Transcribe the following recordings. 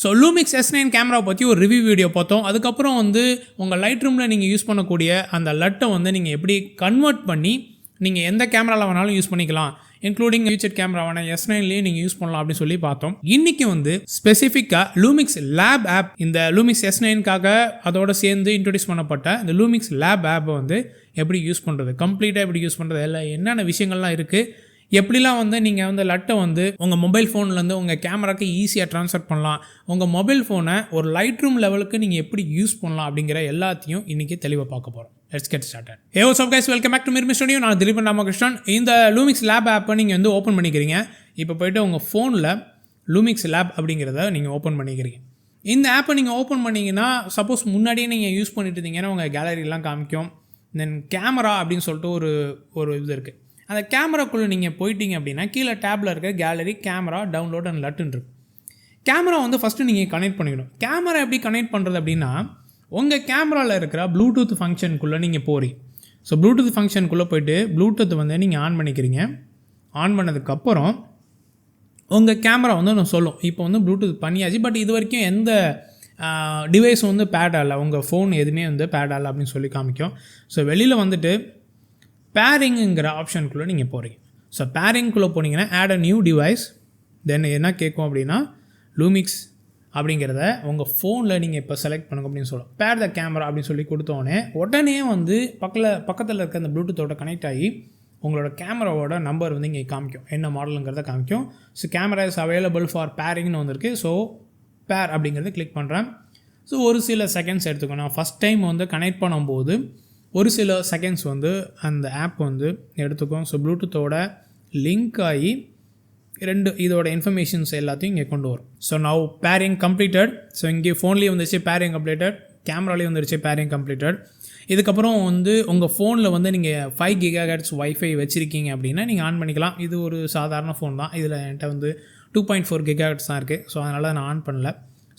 So Lumix S9 camera பற்றி ஒரு review video பார்த்தோம். அதுக்கப்புறம் வந்து உங்கள் லைட் ரூமில் நீங்கள் யூஸ் பண்ணக்கூடிய அந்த லட்டை வந்து நீங்கள் எப்படி கன்வெர்ட் பண்ணி நீங்கள் எந்த கேமராவில் வேணாலும் யூஸ் பண்ணிக்கலாம், இன்க்ளூடிங் ஃபியூச்சர் கேமராவான S9லேயே நீங்கள் யூஸ் பண்ணலாம் அப்படின்னு சொல்லி பார்த்தோம். இன்றைக்கி வந்து ஸ்பெசிஃபிக்காக லூமிக்ஸ் லேப் ஆப், இந்த லூமிக்ஸ் S9க்காக அதோட சேர்ந்து இன்ட்ரடியூஸ் பண்ணப்பட்ட இந்த லூமிக்ஸ் லேப் ஆப்பை வந்து எப்படி யூஸ் பண்ணுறது, கம்ப்ளீட்டாக எப்படி யூஸ் பண்ணுறது, எல்லாம் என்னென்ன விஷயங்கள்லாம் இருக்குது, எப்படிலாம் வந்து நீங்கள் வந்து லட்டை வந்து உங்கள் மொபைல் ஃபோன்லேருந்து உங்கள் கேமராக்கு ஈஸியாக ட்ரான்ஸ்ஃபர் பண்ணலாம், உங்கள் மொபைல் ஃபோனை ஒரு லைட் ரூம் லெவலுக்கு நீங்கள் எப்படி யூஸ் பண்ணலாம் அப்படிங்கிற எல்லாத்தையும் இன்றைக்கி தெளிவாக பார்க்க போகிறோம். Let's get started. Hey what's up guys, welcome back to Mirmi studio. நான் திலீபன் ராமகிருஷ்ணன். இந்த லூமிக்ஸ் லேப் ஆப்பை நீங்கள் வந்து ஓப்பன் பண்ணிக்கிறீங்க. இப்போ போய்ட்டு உங்கள் ஃபோனில் லூமிக்ஸ் லேப் அப்படிங்கிறத நீங்கள் ஓப்பன் பண்ணிக்கிறீங்க. இந்த ஆப்பை நீங்கள் ஓப்பன் பண்ணிங்கன்னா, சப்போஸ் முன்னாடியே நீங்கள் யூஸ் பண்ணிட்டு இருந்தீங்கன்னா உங்கள் கேலரிலாம் காமிக்கும். தென் கேமரா அப்படின்னு சொல்லிட்டு ஒரு இது இருக்குது. அந்த கேமராக்குள்ளே நீங்கள் போயிட்டீங்க அப்படின்னா கீழே டேப்பில் இருக்க கேலரி, கேமரா, டவுன்லோட் அண்ட் லட்டுன்னு இருக்கு. கேமரா வந்து ஃபஸ்ட்டு நீங்கள் கனெக்ட் பண்ணிக்கணும். கேமரா எப்படி கனெக்ட் பண்ணுறது அப்படின்னா, உங்கள் கேமராவில் இருக்கிற ப்ளூடூத் ஃபங்க்ஷனுக்குள்ளே நீங்கள் போகிறீங்க. ஸோ ப்ளூடூத் ஃபங்க்ஷனுக்குள்ளே போய்ட்டு ப்ளூடூத் வந்து நீங்கள் ஆன் பண்ணிக்கிறீங்க. ஆன் பண்ணதுக்கப்புறம் உங்கள் கேமரா வந்து நான் சொல்லும் இப்போ வந்து ப்ளூடூத் பண்ணியாச்சு, பட் இது வரைக்கும் எந்த டிவைஸ் வந்து பேட் ஆகலை, உங்கள் ஃபோன் எதுவுமே வந்து பேட் ஆகலை அப்படின்னு சொல்லி காமிக்கும். ஸோ வெளியில் வந்துட்டு பேரிங்குங்கிற ஆப்ஷனுக்குள்ளே நீங்கள் போகிறீங்க. ஸோ பேரிங்குள்ளே போனீங்கன்னா ஆட் அ நியூ டிவைஸ், தென் என்ன கேட்கும் அப்படின்னா லூமிக்ஸ் அப்படிங்கிறத உங்கள் ஃபோனில் நீங்கள் இப்போ செலக்ட் பண்ணுங்க அப்படின்னு சொல்லும். பேர் த கேமரா அப்படின்னு சொல்லி கொடுத்தோடனே உடனே வந்து பக்கத்தில் இருக்க அந்த ப்ளூடூத்தோட கனெக்ட் ஆகி உங்களோட கேமராவோட நம்பர் வந்து இங்கே காமிக்கும், என்ன மாடலுங்கிறத காமிக்கும். So camera is available for பேரிங்னு வந்திருக்கு. ஸோ பேர் அப்படிங்கிறத கிளிக் பண்ணுறேன். ஸோ ஒரு சில செகண்ட்ஸ் எடுத்துக்கணும். நான் ஃபஸ்ட் டைம் வந்து கனெக்ட் பண்ணும்போது ஒரு சில செகண்ட்ஸ் வந்து அந்த ஆப் வந்து எடுத்துக்கும். ஸோ ப்ளூடூத்தோட லிங்க் ஆகி இதோட இன்ஃபர்மேஷன்ஸ் எல்லாத்தையும் இங்கே கொண்டு வரும். So now pairing completed. So இங்கே ஃபோன்லேயே வந்துருச்சு பேரிங் கம்ப்ளீட்டட், கேமராலேயும் வந்துருச்சு பேரிங் கம்ப்ளீட்டட். இதுக்கப்புறம் வந்து உங்கள் ஃபோனில் வந்து நீங்கள் 5 GHz வைஃபை வச்சுருக்கீங்க அப்படின்னா நீங்கள் ஆன் பண்ணிக்கலாம். இது ஒரு சாதாரண ஃபோன் தான். இதில் என்கிட்ட வந்து 2.4 GHz தான் இருக்குது. ஸோ அதனால் நான் ஆன் பண்ணல.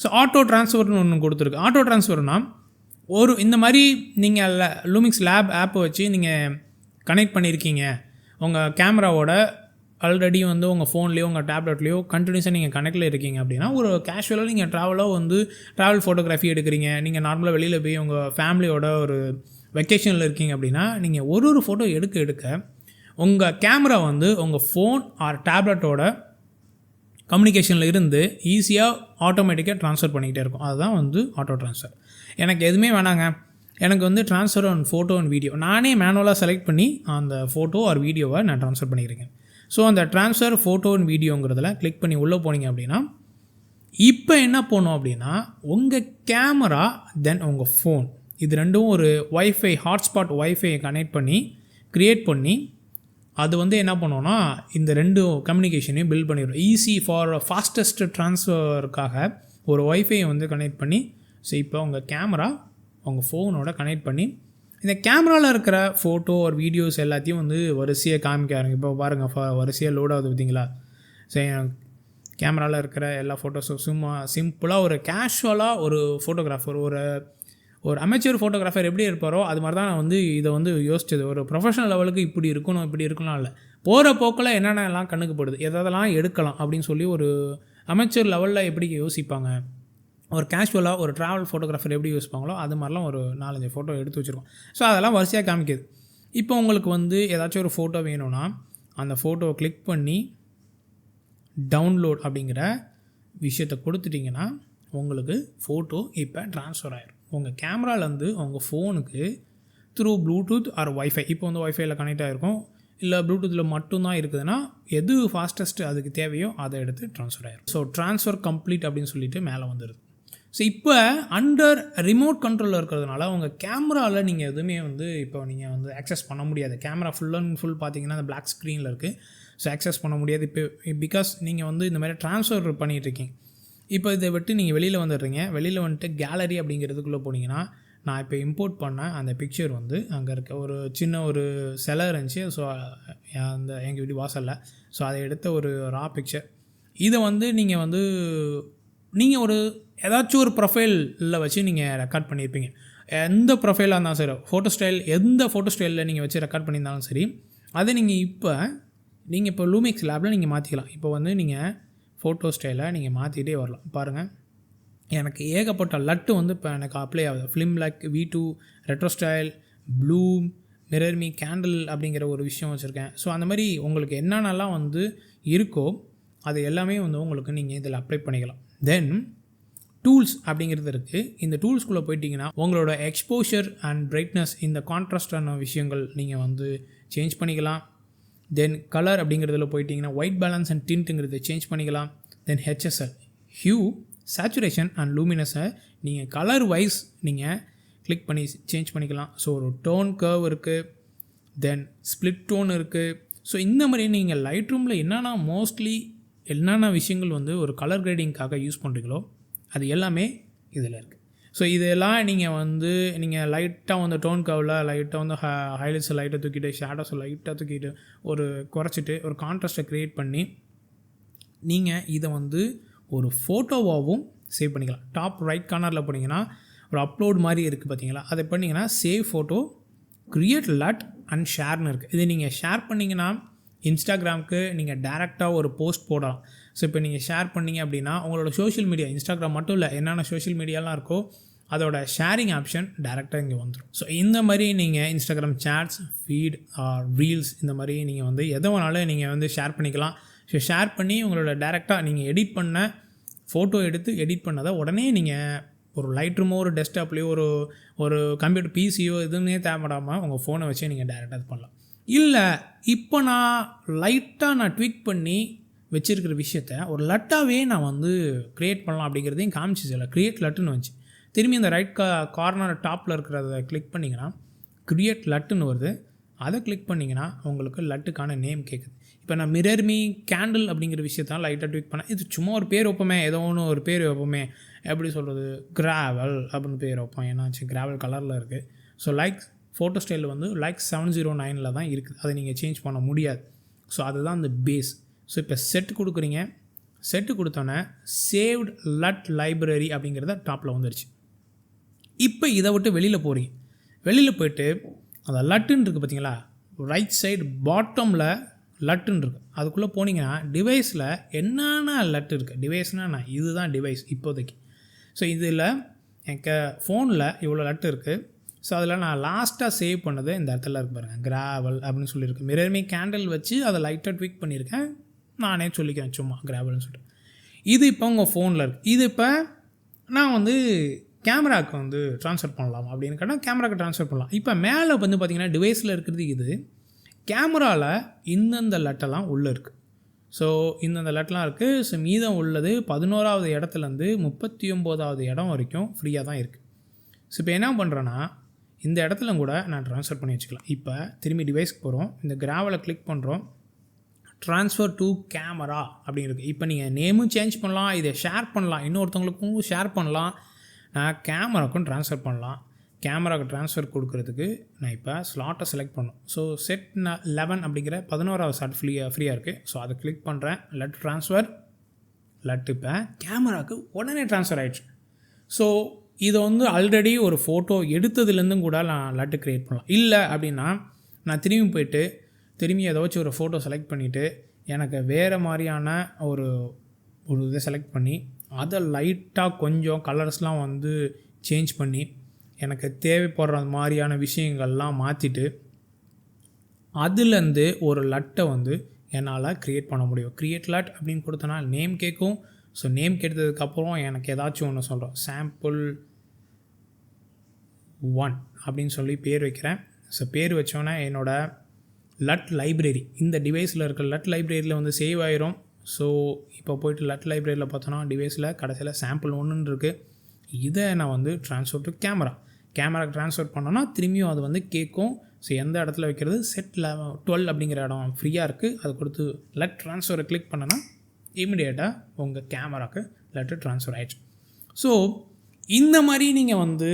ஸோ ஆட்டோ ட்ரான்ஸ்ஃபர்னு ஒன்று கொடுத்துருக்கு. ஆட்டோ ட்ரான்ஸ்ஃபர்னால் இந்த மாதிரி நீங்கள் லூமிக்ஸ் லேப் ஆப்பை வச்சு நீங்கள் கனெக்ட் பண்ணியிருக்கீங்க, உங்கள் கேமராவோட ஆல்ரெடி வந்து உங்கள் ஃபோன்லேயோ உங்கள் டேப்லெட்லேயோ கண்டினியூஸாக நீங்கள் கனெக்டில் இருக்கீங்க அப்படின்னா, ஒரு கேஷுவலாக நீங்கள் ட்ராவல் ஃபோட்டோகிராஃபி எடுக்கிறீங்க, நீங்கள் நார்மலாக வெளியில் போய் உங்கள் ஃபேமிலியோட ஒரு வெக்கேஷனில் இருக்கீங்க அப்படின்னா, நீங்கள் ஒரு ஃபோட்டோ எடுக்க உங்கள் கேமரா வந்து உங்கள் ஃபோன் ஆர் டேப்லெட்டோட கம்யூனிகேஷனில் இருந்து ஈஸியாக ஆட்டோமேட்டிக்காக ட்ரான்ஸ்ஃபர் பண்ணிக்கிட்டே இருக்கும். அதுதான் வந்து ஆட்டோ ட்ரான்ஸ்ஃபர். எனக்கு எதுவுமே வேணாங்க, எனக்கு வந்து transfer on photo and video, நானே மேனுவலாக செலக்ட் பண்ணி அந்த ஃபோட்டோ ஆர் வீடியோவை நான் ட்ரான்ஸ்ஃபர் பண்ணிக்கிறேன். ஸோ அந்த ட்ரான்ஸ்ஃபர் ஃபோட்டோ அண்ட் வீடியோங்கிறதுல கிளிக் பண்ணி உள்ளே போனீங்க அப்படின்னா, இப்போ என்ன போனோம் அப்படின்னா உங்கள் கேமரா தென் உங்கள் ஃபோன் இது ரெண்டும் ஒரு வைஃபை ஹாட்ஸ்பாட் வைஃபையை கனெக்ட் பண்ணி க்ரியேட் பண்ணி அது வந்து என்ன பண்ணோன்னா இந்த ரெண்டு கம்யூனிகேஷனையும் பில்ட் பண்ணிடும். ஈஸி ஃபார் ஃபாஸ்டஸ்ட் ட்ரான்ஸ்ஃபருக்காக ஒரு வைஃபையை வந்து கனெக்ட் பண்ணி, ஸோ இப்போ உங்கள் கேமரா உங்கள் ஃபோனோட கனெக்ட் பண்ணி இந்த கேமராவில் இருக்கிற ஃபோட்டோ ஒரு வீடியோஸ் எல்லாத்தையும் வந்து வரிசையாக காமிக்க இப்போ பாருங்கள், வரிசையாக லோட் ஆகுது பார்த்தீங்களா. ஸோ கேமராவில் இருக்கிற எல்லா ஃபோட்டோஸும் சும்மா சிம்பிளாக ஒரு கேஷுவலாக ஒரு ஃபோட்டோகிராஃபர், ஒரு அமெச்சூர் ஃபோட்டோகிராஃபர் எப்படி இருப்பாரோ அது மாதிரி தான் நான் வந்து இதை வந்து யோசிச்சது. ஒரு ப்ரொஃபஷனல் லெவலுக்கு இப்படி இருக்கணும் இல்லை, போகிற போக்கில் என்னென்னலாம் கண்ணுக்கு படுது, எதெல்லாம் எடுக்கலாம் அப்படின்னு சொல்லி ஒரு அமெச்சூர் லெவலில் எப்படி யோசிப்பாங்க, ஒரு கேஷுவலாக ஒரு ட்ராவல் ஃபோட்டோகிராஃபர் எப்படி யோசிப்பாங்களோ அது மாதிரிலாம் ஒரு 4-5 ஃபோட்டோ எடுத்து வச்சுருக்கோம். ஸோ அதெல்லாம் வரிசையாக காமிக்குது. இப்போ உங்களுக்கு வந்து ஏதாச்சும் ஒரு ஃபோட்டோ வேணும்னா அந்த ஃபோட்டோவை கிளிக் பண்ணி டவுன்லோட் அப்படிங்கிற விஷயத்தை கொடுத்துட்டிங்கன்னா உங்களுக்கு ஃபோட்டோ இப்போ ட்ரான்ஸ்ஃபர் ஆகிடும். உங்கள் கேமராலேருந்து உங்கள் ஃபோனுக்கு த்ரூ ப்ளூடூத் ஆர் வைஃபை, இப்போ வந்து வைஃபையில் கனெக்ட் ஆகிருக்கும், இல்லை ப்ளூடூத்தில் மட்டும்தான் இருக்குதுன்னா எது ஃபாஸ்டஸ்ட்டு அதுக்கு தேவையோ அதை எடுத்து ட்ரான்ஸ்ஃபர் ஆகிடும். ஸோ ட்ரான்ஸ்ஃபர் கம்ப்ளீட் அப்படின்னு சொல்லிட்டு மேலே வந்துடுது. ஸோ இப்போ அண்டர் ரிமோட் கண்ட்ரோலில் இருக்கிறதுனால உங்கள் கேமராவில் நீங்கள் எதுவுமே வந்து இப்போ நீங்கள் வந்து ஆக்சஸ் பண்ண முடியாது. கேமரா ஃபுல் அண்ட் ஃபுல் பார்த்தீங்கன்னா அந்த பிளாக் ஸ்க்ரீனில் இருக்குது. ஸோ ஆக்சஸ் பண்ண முடியாது இப்போ, பிகாஸ் நீங்கள் வந்து இந்த மாதிரி ட்ரான்ஸ்ஃபர் பண்ணிகிட்ருக்கீங்க. இப்போ இதை விட்டு நீங்கள் வெளியில் வந்துடுறீங்க. வெளியில் வந்துட்டு கேலரி அப்படிங்கிறதுக்குள்ளே போனீங்கன்னா, நான் இப்போ இம்போர்ட் பண்ண அந்த பிக்சர் வந்து அங்கே இருக்க ஒரு சின்ன ஒரு சிலை இருந்துச்சு. ஸோ அந்த எங்கள் வீட்டு வாசலில், ஸோ அதை எடுத்த ஒரு ரா பிக்சர். இதை வந்து நீங்கள் ஒரு ஏதாச்சும் ஒரு ப்ரொஃபைலில் வச்சு நீங்கள் ரெக்கார்ட் பண்ணியிருப்பீங்க. எந்த ப்ரொஃபைலாக இருந்தாலும் சரி, எந்த ஃபோட்டோ ஸ்டைலில் நீங்கள் வச்சு ரெக்கார்ட் பண்ணியிருந்தாலும் சரி, அதை நீங்கள் இப்போ லூமிக்ஸ் லேபில் நீங்கள் மாற்றிக்கலாம். இப்போ வந்து நீங்கள் ஃபோட்டோ ஸ்டைலை நீங்கள் மாற்றிக்கிட்டே வரலாம். பாருங்கள், எனக்கு ஏகப்பட்ட லட்டு வந்து இப்போ எனக்கு அப்ளை ஆகுது. Film like V2, retro style, bloom, mirror me, candle அப்படிங்கிற ஒரு விஷயம் வச்சுருக்கேன். ஸோ அந்த மாதிரி உங்களுக்கு என்னென்னலாம் வந்து இருக்கோ அது எல்லாமே வந்து உங்களுக்கு நீங்கள் இதில் அப்ளை பண்ணிக்கலாம். தென் டூல்ஸ் அப்படிங்கிறது இருக்குது. இந்த டூல்ஸ்குள்ளே போயிட்டிங்கன்னா உங்களோட எக்ஸ்போஷர் அண்ட் பிரைட்னஸ், இந்த கான்ட்ராஸ்டான விஷயங்கள் நீங்கள் வந்து சேஞ்ச் பண்ணிக்கலாம். தென் கலர் அப்படிங்கிறதுல போயிட்டிங்கன்னா ஒயிட் பேலன்ஸ் அண்ட் டிண்ட்டுங்கிறது சேஞ்ச் பண்ணிக்கலாம். தென் HSL, ஹியூ, சேச்சுரேஷன் அண்ட் லூமினஸை நீங்கள் கலர் வைஸ் நீங்கள் கிளிக் பண்ணி சேஞ்ச் பண்ணிக்கலாம். ஸோ ஒரு டோன் கர்வ் இருக்குது, தென் ஸ்ப்ளிட் டோன் இருக்குது. ஸோ இந்த மாதிரி நீங்கள் லைட் ரூமில் என்னென்ன விஷயங்கள் வந்து ஒரு கலர் கிரேடிங்காக யூஸ் பண்ணுறீங்களோ அது எல்லாமே இதில் இருக்குது. ஸோ இதெல்லாம் நீங்கள் லைட்டாக வந்து டோன் கர்வில் லைட்டாக வந்து ஹைலைட்ஸை லைட்டாக தூக்கிட்டு, ஷேடோஸை லைட்டாக தூக்கிட்டு, ஒரு குறைச்சிட்டு ஒரு கான்ட்ராஸ்ட்டை க்ரியேட் பண்ணி நீங்கள் இதை வந்து ஒரு ஃபோட்டோவாகவும் சேவ் பண்ணிக்கலாம். டாப் ரைட் கார்னரில் போனீங்கன்னா ஒரு அப்லோட் மாதிரி இருக்குது பார்த்தீங்களா, அதை பண்ணிங்கன்னா save photo, create LUT and ஷேர்னு இருக்குது. இது நீங்கள் ஷேர் பண்ணிங்கன்னா இன்ஸ்டாகிராமுக்கு நீங்கள் டேரெக்டாக ஒரு போஸ்ட் போடலாம். ஸோ இப்போ நீங்கள் ஷேர் பண்ணிங்க அப்படின்னா உங்களோட சோஷியல் மீடியா, இன்ஸ்டாகிராம் மட்டும் இல்லை, என்னென்ன சோஷியல் மீடியாலாம் இருக்கோ அதோட ஷேரிங் ஆப்ஷன் டேரெக்டாக இங்கே வந்துடும். ஸோ இந்த மாதிரி நீங்கள் இன்ஸ்டாகிராம் சேட்ஸ், ஃபீட், ரீல்ஸ், இந்த மாதிரி நீங்கள் வந்து எதை வேணாலும் நீங்கள் வந்து ஷேர் பண்ணிக்கலாம். ஸோ ஷேர் பண்ணி உங்களோட டேரெக்டாக நீங்கள் எடிட் பண்ண ஃபோட்டோ எடுத்து எடிட் பண்ணதை உடனே நீங்கள் ஒரு லைட் ரூமோ ஒரு டெஸ்க்டாப்லேயோ ஒரு கம்ப்யூட்டர் பிசியோ எதுவுமே தேவைப்படாமல் உங்கள் ஃபோனை வச்சே நீங்கள் டேரெக்டாக இது பண்ணலாம். இல்லை இப்போ நான் ட்வீக் பண்ணி வச்சுருக்கிற விஷயத்த ஒரு லட்டாகவே நான் வந்து க்ரியேட் பண்ணலாம் அப்படிங்கிறதையும் காமிச்சிச்சு. இல்லை க்ரியேட் லட்டுன்னு வந்துச்சு. திரும்பி இந்த ரைட் கார்னர் டாப்பில் இருக்கிறத கிளிக் பண்ணிங்கன்னா க்ரியேட் லட்டுன்னு வருது. அதை கிளிக் பண்ணிங்கன்னா உங்களுக்கு லட்டுக்கான நேம் கேட்குது. இப்போ நான் மிரர்மி கேண்டில் அப்படிங்கிற விஷயத்தான் லைட்டாக ட்வீக் பண்ணேன். இது சும்மா ஒரு பேர் வைப்போமே, ஏதோ ஒன்று ஒரு பேர் வைப்போமே, எப்படி சொல்கிறது, கிராவல் அப்படின்னு பேர் வைப்போம். ஏன்னாச்சு கிராவல் கலரில் இருக்குது. ஸோ ஃபோட்டோ ஸ்டைல் வந்து 709 தான் இருக்குது. அதை நீங்கள் சேஞ்ச் பண்ண முடியாது. ஸோ அதுதான் அந்த பேஸ். ஸோ இப்போ செட்டு கொடுக்குறீங்க. செட்டு கொடுத்தோன்னே சேவ்ட் லட் லைப்ரரி அப்படிங்கிறத டாப்பில் வந்துருச்சு. இப்போ இதை விட்டு வெளியில் போகிறீங்க. வெளியில் போயிட்டு அந்த லட்டுன்னு இருக்குது பார்த்தீங்களா, ரைட் சைடு பாட்டமில் லட்டுன்னு இருக்குது. அதுக்குள்ளே போனீங்கன்னா டிவைஸில் என்னென்ன லட்டு இருக்குது. டிவைஸ்னால் இதுதான் டிவைஸ் இப்போதைக்கு. ஸோ இதில் எனக்கு ஃபோனில் இவ்வளோ லட்டு இருக்குது. ஸோ அதில் நான் லாஸ்ட்டாக சேவ் பண்ணது இந்த இடத்துல இருக்கு பாருங்கள், கிராவல் அப்படின்னு சொல்லியிருக்கேன். மிரர்மி கேண்டில் வச்சு அதை லைட்டாக ட்வீக் பண்ணியிருக்கேன். நானே சொல்லிக்கிறேன் சும்மா கிராவல்னு சொல்லிட்டு. இது இப்போ உங்கள் ஃபோனில் இருக்குது. இது இப்போ நான் வந்து கேமராவுக்கு வந்து ட்ரான்ஸ்ஃபர் பண்ணலாம் அப்படின்னு கேட்டால் கேமராவுக்கு ட்ரான்ஸ்ஃபர் பண்ணலாம். இப்போ மேலே வந்து பார்த்திங்கன்னா டிவைஸில் இருக்கிறது இது. கேமராவில் இந்தந்த லட்டெல்லாம் உள்ளே இருக்குது. ஸோ இந்தந்த லட்டெலாம் இருக்குது. ஸோ மீதம் உள்ளது 11வது இடத்துலேருந்து 39வது இடம் வரைக்கும் ஃப்ரீயாக தான் இருக்குது. ஸோ இப்போ என்ன பண்ணுறேன்னா இந்த இடத்துல கூட நான் ட்ரான்ஸ்ஃபர் பண்ணி வச்சுக்கலாம். இப்போ திரும்பி டிவைஸ்க்கு போகிறோம். இந்த கிராவலை கிளிக் பண்ணுறோம். ட்ரான்ஸ்ஃபர் டு கேமரா அப்படின்னு இருக்குது. இப்போ நீங்கள் நேமும் சேஞ்ச் பண்ணலாம், இதை ஷேர் பண்ணலாம், இன்னொருத்தவங்களுக்கும் ஷேர் பண்ணலாம், நான் கேமராவுக்கும் ட்ரான்ஸ்ஃபர் பண்ணலாம். கேமராவுக்கு ட்ரான்ஸ்ஃபர் கொடுக்குறதுக்கு நான் இப்போ ஸ்லாட்டை செலக்ட் பண்ணணும். ஸோ செட் 11 அப்படிங்கிற 11வது ஸ்லாட் ஃப்ரீயாக இருக்குது. ஸோ அதை கிளிக் பண்ணுறேன். லட் ட்ரான்ஸ்ஃபர், லட் இப்போ கேமராவுக்கு உடனே ட்ரான்ஸ்ஃபர் ஆகிடுச்சு. ஸோ இதை வந்து ஆல்ரெடி ஒரு ஃபோட்டோ எடுத்ததுலேருந்தும் கூட நான் லட்டு க்ரியேட் பண்ணலாம். இல்லை அப்படின்னா நான் திரும்பி ஏதாச்சும் ஒரு ஃபோட்டோ செலக்ட் பண்ணிவிட்டு எனக்கு வேறு மாதிரியான ஒரு இதை செலக்ட் பண்ணி அதை லைட்டாக கொஞ்சம் கலர்ஸ்லாம் வந்து சேஞ்ச் பண்ணி எனக்கு தேவைப்படுற மாதிரியான விஷயங்கள்லாம் மாற்றிட்டு அதுலேருந்து ஒரு லட்டை வந்து என்னால் க்ரியேட் பண்ண முடியும். க்ரியேட் லட் அப்படின்னு கொடுத்தனா நேம் கேட்கும். ஸோ நேம் கேட்டதுக்கப்புறம் எனக்கு ஏதாச்சும் ஒன்று சொல்கிறோம், சாம்பிள் 1 அப்படின்னு சொல்லி பேர் வைக்கிறேன். ஸோ பேர் வச்சோன்னே என்னோடய லட் லைப்ரரி, இந்த டிவைஸில் இருக்கிற லட் லைப்ரரியில் வந்து சேவ் ஆயிரும். ஸோ இப்போ போய்ட்டு லட் லைப்ரரியில் பார்த்தோன்னா டிவைஸில் கடைசியில் சாம்பிள் 1 இருக்குது. இதை நான் வந்து ட்ரான்ஸ்ஃபர் டு கேமராக்கு ட்ரான்ஸ்ஃபர் பண்ணோன்னா திரும்பியும் அது வந்து கேட்கும். ஸோ எந்த இடத்துல வைக்கிறது, செட் 12 அப்படிங்கிற இடம் ஃப்ரீயாக இருக்குது. அது கொடுத்து லட் ட்ரான்ஸ்ஃபரை கிளிக் பண்ணனா இமிடியேட்டாக உங்கள் கேமராவுக்கு லட்டு ட்ரான்ஸ்ஃபர் ஆகிடுச்சு. ஸோ இந்த மாதிரி நீங்கள் வந்து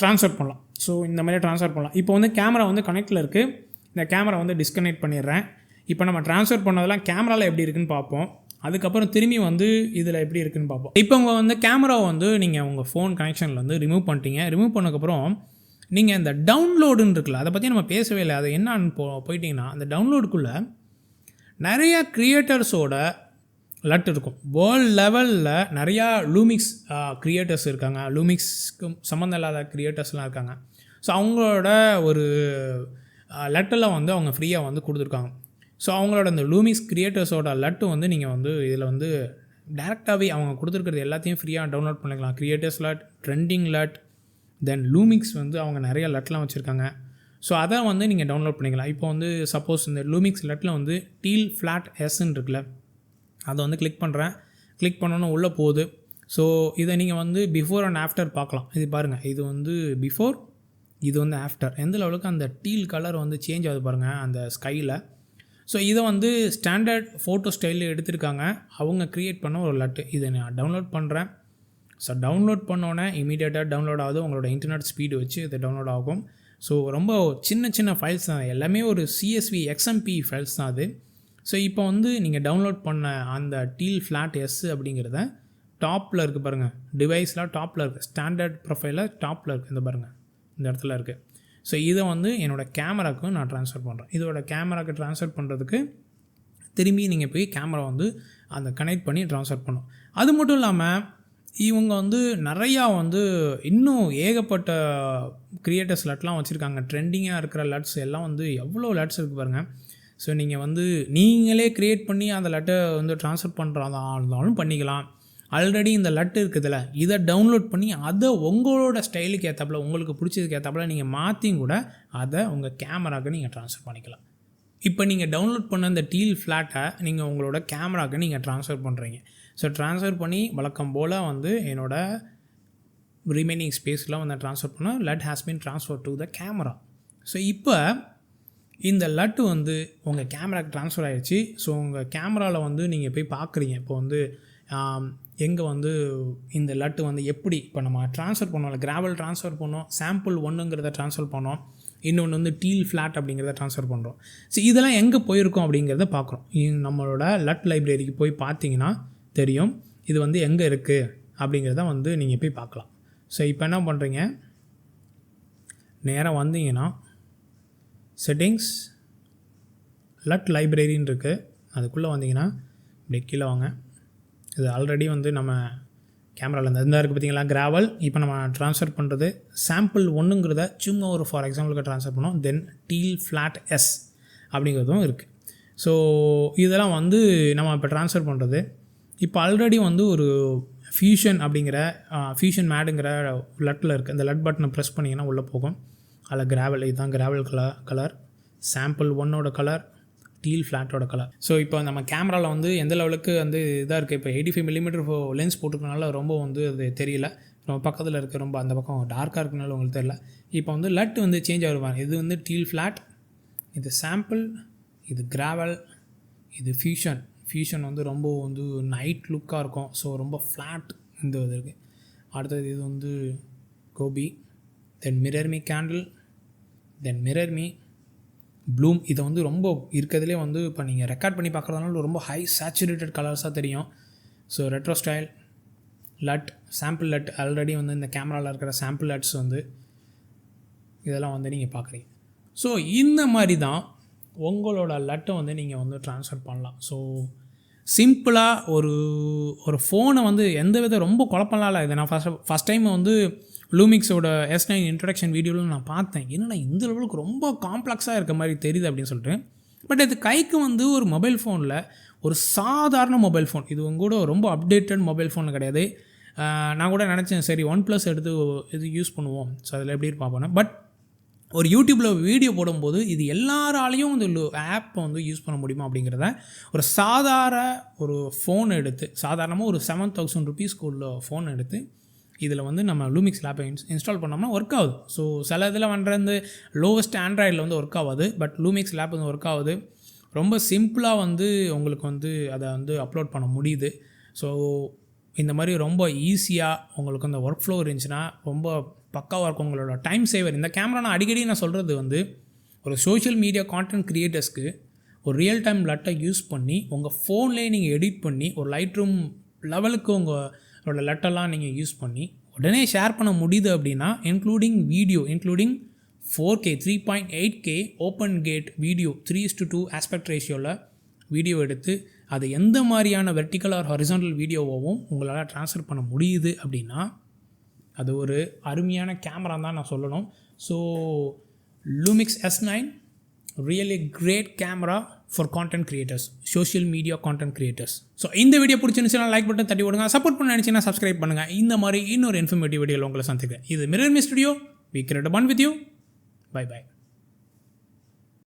ட்ரான்ஸ்ஃபர் பண்ணலாம். ஸோ இந்த மாதிரி ட்ரான்ஸ்ஃபர் பண்ணலாம். இப்போ வந்து கேமரா வந்து கனெக்டில் இருக்குது. இந்த கேமரா வந்து டிஸ்கனெக்ட் பண்ணிடுறேன். இப்போ நம்ம ட்ரான்ஸ்ஃபர் பண்ணதெல்லாம் கேமராவில் எப்படி இருக்குன்னு பார்ப்போம். அதுக்கப்புறம் திரும்பி வந்து இதில் எப்படி இருக்குன்னு பார்ப்போம். இப்போ உங்கள் வந்து கேமராவை வந்து நீங்கள் உங்கள் ஃபோன் கனெக்ஷனில் வந்து ரிமூவ் பண்ணிட்டீங்க. ரிமூவ் பண்ணக்கப்புறம் நீங்கள் இந்த டவுன்லோடுன்னு இருக்குல்ல, அதை பற்றி நம்ம பேசவே இல்லை. அது என்னன்னு போயிட்டிங்கன்னா அந்த டவுன்லோடுக்குள்ளே நிறையா க்ரியேட்டர்ஸோட லட் இருக்கும். வேர்ல்டு லெவலில் நிறையா லூமிக்ஸ் க்ரியேட்டர்ஸ் இருக்காங்க, லூமிக்ஸ்க்கு சம்மந்தம் இல்லாத க்ரியேட்டர்ஸ்லாம் இருக்காங்க. ஸோ அவங்களோட ஒரு லட்டெல்லாம் வந்து அவங்க ஃப்ரீயாக வந்து கொடுத்துருக்காங்க. ஸோ அவங்களோட அந்த லூமிக்ஸ் க்ரியேட்டர்ஸோட லட்டு வந்து நீங்கள் வந்து இதில் வந்து டேரெக்டாகவே அவங்க கொடுத்துருக்கிறது எல்லாத்தையும் ஃப்ரீயாக டவுன்லோட் பண்ணிக்கலாம். க்ரியேட்டர்ஸ் லட், ட்ரெண்டிங் லட், தென் லூமிக்ஸ் வந்து அவங்க நிறைய லட்லாம் வச்சுருக்காங்க. ஸோ அதை வந்து நீங்கள் டவுன்லோட் பண்ணிக்கலாம். இப்போ வந்து சப்போஸ் இந்த லூமிக்ஸ் லட்டில் வந்து டீல் ஃப்ளாட் எஸ்ன்னு இருக்குல்ல, அதை வந்து கிளிக் பண்ணுறேன். கிளிக் பண்ணோன்னு உள்ளே போகுது. ஸோ இதை நீங்கள் வந்து பிஃபோர் அண்ட் ஆஃப்டர் பார்க்கலாம். இது பாருங்கள், இது வந்து பிஃபோர், இது வந்து ஆஃப்டர். எந்த லெவலுக்கு அந்த டீல் கலர் வந்து சேஞ்ச் ஆகுது பாருங்கள் அந்த ஸ்கையில். ஸோ இதை வந்து ஸ்டாண்டர்ட் ஃபோட்டோ ஸ்டைலில் எடுத்திருக்காங்க, அவங்க க்ரியேட் பண்ண ஒரு லட்டு. இதை நான் டவுன்லோட் பண்ணுறேன். ஸோ டவுன்லோட் பண்ணோன்னே இமீடியட்டாக டவுன்லோட் ஆகுது. உங்களோட இன்டர்நெட் ஸ்பீடு வச்சு இது டவுன்லோட் ஆகும். ஸோ ரொம்ப சின்ன சின்ன ஃபைல்ஸ் தான், எல்லாமே ஒரு CSV XMP ஃபைல்ஸ் தான் அது. ஸோ இப்போ வந்து நீங்கள் டவுன்லோட் பண்ண அந்த டீல் ஃப்ளாட் எஸ் அப்படிங்கிறத டாப்பில் இருக்குது பாருங்கள், டிவைஸில் டாப்பில் இருக்குது, ஸ்டாண்டர்ட் ப்ரொஃபைலில் டாப்பில் இருக்குது, இந்த பாருங்கள் இந்த இடத்துல இருக்குது. ஸோ இதை வந்து என்னோடய கேமராவுக்கு நான் ட்ரான்ஸ்ஃபர் பண்ணுறேன். இதோட கேமராவுக்கு ட்ரான்ஸ்ஃபர் பண்ணுறதுக்கு திரும்பி நீங்கள் போய் கேமரா வந்து அந்த கனெக்ட் பண்ணி ட்ரான்ஸ்ஃபர் பண்ணணும். அது மட்டும் இல்லாமல் இவங்க வந்து நிறையா வந்து இன்னும் ஏகப்பட்ட க்ரியேட்டர்ஸ் லட்லாம் வச்சுருக்காங்க. ட்ரெண்டிங்காக இருக்கிற லட்ஸ் எல்லாம் வந்து எவ்வளோ லட்ஸ் இருக்குது பாருங்கள். ஸோ நீங்கள் வந்து நீங்களே க்ரியேட் பண்ணி அந்த லட்டை வந்து ட்ரான்ஸ்ஃபர் பண்ணுறதா இருந்தாலும் பண்ணிக்கலாம். ஆல்ரெடி இந்த லட்டு இருக்குதுல்ல, இதை டவுன்லோட் பண்ணி அதை உங்களோட ஸ்டைலுக்கு ஏற்றாப்புல, உங்களுக்கு பிடிச்சதுக்கு ஏற்றாப்புல நீங்கள் மாற்றியும் கூட அதை உங்கள் கேமராவுக்கு நீங்கள் ட்ரான்ஸ்ஃபர் பண்ணிக்கலாம். இப்போ நீங்கள் டவுன்லோட் பண்ண இந்த டீல் ஃப்ளாட்டை நீங்கள் உங்களோட கேமராவுக்கு நீங்கள் ட்ரான்ஸ்ஃபர் பண்ணுறீங்க. ஸோ ட்ரான்ஸ்ஃபர் பண்ணி வழக்கம் போல் வந்து என்னோடய ரிமைனிங் ஸ்பேஸில் வந்து ட்ரான்ஸ்ஃபர் பண்ணால் LUT has been transfer to the camera. So இப்போ இந்த லட்டு வந்து உங்கள் கேமராவுக்கு ட்ரான்ஸ்ஃபர் ஆகிடுச்சு. ஸோ உங்கள் கேமராவில் வந்து நீங்கள் போய் பார்க்குறீங்க. இப்போ வந்து எங்கே வந்து இந்த லட்டு வந்து எப்படி இப்போ நம்ம ட்ரான்ஸ்ஃபர் பண்ணோம்ல, கிராவல் ட்ரான்ஸ்ஃபர் பண்ணோம், சாம்பிள் 1ங்கிறத ட்ரான்ஸ்ஃபர் பண்ணோம், இன்னொன்று வந்து டீல் ஃப்ளாட் அப்படிங்கிறத ட்ரான்ஸ்ஃபர் பண்ணுறோம். ஸோ இதெல்லாம் எங்கே போயிருக்கோம் அப்படிங்கிறத பார்க்குறோம். நம்மளோட லட் லைப்ரரிக்கு போய் பார்த்தீங்கன்னா தெரியும் இது வந்து எங்கே இருக்குது அப்படிங்கிறத வந்து நீங்கள் போய் பார்க்கலாம். ஸோ இப்போ என்ன பண்ணுறீங்க, நேராக வந்தீங்கன்னா செட்டிங்ஸ், லட் லைப்ரரின்னு இருக்குது, அதுக்குள்ளே வந்தீங்கன்னா இப்படி கீழே வாங்க. இது ஆல்ரெடி வந்து நம்ம கேமராவில் இருந்தால் இருக்குது பார்த்தீங்களா, கிராவல். இப்போ நம்ம ட்ரான்ஸ்ஃபர் பண்ணுறது சாம்பிள் 1ங்கிறத சும்மா ஒரு ஃபார் எக்ஸாம்பிளுக்கு ட்ரான்ஸ்ஃபர் பண்ணோம். தென் டீல் ஃப்ளாட் எஸ் அப்படிங்கிறதும் இருக்குது. ஸோ இதெல்லாம் வந்து நம்ம இப்போ ட்ரான்ஸ்ஃபர் பண்ணுறது. இப்போ ஆல்ரெடி வந்து ஒரு ஃபியூஷன் அப்படிங்கிற ஃபியூஷன் மேடுங்கிற லட்டில் இருக்குது. இந்த லட் பட்டனை ப்ரெஸ் பண்ணிங்கன்னா உள்ளே போகும். அதில் கிராவல், இதுதான் கிராவல் கலர், சாம்பிள் 1ஓட கலர், டீல் ஃப்ளாட்டோட கலர். ஸோ இப்போ நம்ம கேமராவில் வந்து எந்த லெவலுக்கு வந்து இதாக இருக்குது, இப்போ 85mm லென்ஸ் போட்டுருக்கனால ரொம்ப வந்து அது தெரியல. நம்ம பக்கத்தில் இருக்க ரொம்ப அந்த பக்கம் டார்க்காக இருக்கனால உங்களுக்கு தெரியல. இப்போ வந்து லட் வந்து சேஞ்ச் ஆகிருவாங்க. இது வந்து டீல் ஃப்ளாட், இது சாம்பிள், இது கிராவல், இது ஃபியூஷன் வந்து ரொம்ப வந்து நைட் லுக்காக இருக்கும். ஸோ ரொம்ப ஃப்ளாட் இந்த இது இருக்குது. அடுத்தது இது வந்து கோபி, then mirror me candle, then mirror me bloom. இதை வந்து ரொம்ப இருக்கிறதுலே வந்து இப்போ நீங்கள் ரெக்கார்ட் பண்ணி பார்க்குறதுனால ரொம்ப ஹை சேச்சுரேட்டட் கலர்ஸாக தெரியும். ஸோ ரெட்ரோ ஸ்டைல், லட், சாம்பிள் லட், ஆல்ரெடி வந்து இந்த கேமராவில் இருக்கிற சாம்பிள் லட்ஸ் வந்து இதெல்லாம் வந்து நீங்கள் பார்க்குறீங்க. ஸோ இந்த மாதிரி தான் உங்களோட லட்டை வந்து நீங்கள் வந்து ட்ரான்ஸ்ஃபர் பண்ணலாம். ஸோ சிம்பிளாக ஒரு ஃபோனை வந்து எந்த வித ரொம்ப குழப்பம்லாம் இல்லை. இதை நான் ஃபஸ்ட் டைம் வந்து லூமிக்ஸோட S9 இன்ட்ரடக்ஷன் வீடியோவில் நான் பார்த்தேன். என்னென்னா இந்த லெவலுக்கு ரொம்ப காம்ப்ளெக்ஸாக இருக்க மாதிரி தெரியுது அப்படின்னு சொல்லிட்டு. பட் இது கைக்கு வந்து ஒரு மொபைல் ஃபோனில், ஒரு சாதாரண மொபைல் ஃபோன், இது கூட ரொம்ப அப்டேட்டட் மொபைல் ஃபோன் கிடையாது. நான் கூட நினச்சேன் சரி OnePlus எடுத்து இது யூஸ் பண்ணுவோம், ஸோ அதில் எப்படி பார்ப்போம். பட் ஒரு யூடியூப்பில் வீடியோ போடும்போது இது எல்லாராலையும் இந்த ஆப்பை வந்து யூஸ் பண்ண முடியுமா அப்படிங்கிறத ஒரு ஒரு ஃபோன் எடுத்து, சாதாரணமாக ஒரு 7,000 rupeesக்கு உள்ள ஃபோன் எடுத்து இதில் வந்து நம்ம லூமிக்ஸ் ஆப்பை இன்ஸ்டால் பண்ணோம்னா ஒர்க் ஆகுது. ஸோ சில இதில் வந்து லோவஸ்ட் ஆண்ட்ராய்டில் வந்து ஒர்க் ஆகாது, பட் லூமிக்ஸ் ஆப் வந்து ஒர்க் ஆகுது. ரொம்ப சிம்பிளாக வந்து உங்களுக்கு வந்து அதை வந்து அப்லோட் பண்ண முடியுது. ஸோ இந்த மாதிரி ரொம்ப ஈஸியாக உங்களுக்கு அந்த ஒர்க் ஃப்ளோ இருந்துச்சுன்னா ரொம்ப பக்காவாக இருக்கும். உங்களோட டைம் சேவர். இந்த கேமரா நான் அடிக்கடி சொல்கிறது வந்து ஒரு சோஷியல் மீடியா கான்டென்ட் க்ரியேட்டர்ஸ்க்கு ஒரு ரியல் டைம் லட்டை யூஸ் பண்ணி உங்கள் ஃபோன்லேயே நீங்கள் எடிட் பண்ணி ஒரு லைட் ரூம் லெவலுக்கு உங்களோட லட்டெல்லாம் நீங்கள் யூஸ் பண்ணி உடனே ஷேர் பண்ண முடியுது அப்படின்னா, including video, including 4K 3.8K open gate video 3:2 aspect ரேஷியோவில் வீடியோ எடுத்து அது எந்த மாதிரியான வெர்டிக்கல் ஆர் ஹாரிசான்டல் வீடியோவும் உங்களால் ட்ரான்ஸ்ஃபர் பண்ண முடியுது அப்படின்னா அது ஒரு அருமையான கேமரா தான் நான் சொல்லணும். So Lumix S9 really great camera for content creators, social media content creators. So இந்த வீடியோ பிடிச்சிருந்துச்சுன்னா லைக் பட்டன் தட்டி விடுங்க. சப்போர்ட் பண்ண நினச்சிங்கன்னா சப்ஸ்கிரைப் பண்ணுங்கள். இந்த மாதிரி இன்னொரு இன்ஃபர்மேட்டிவ் வீடியோவில் உங்களை சந்திக்கிறேன். இது mirror me studio. We create a bond with you. Bye bye.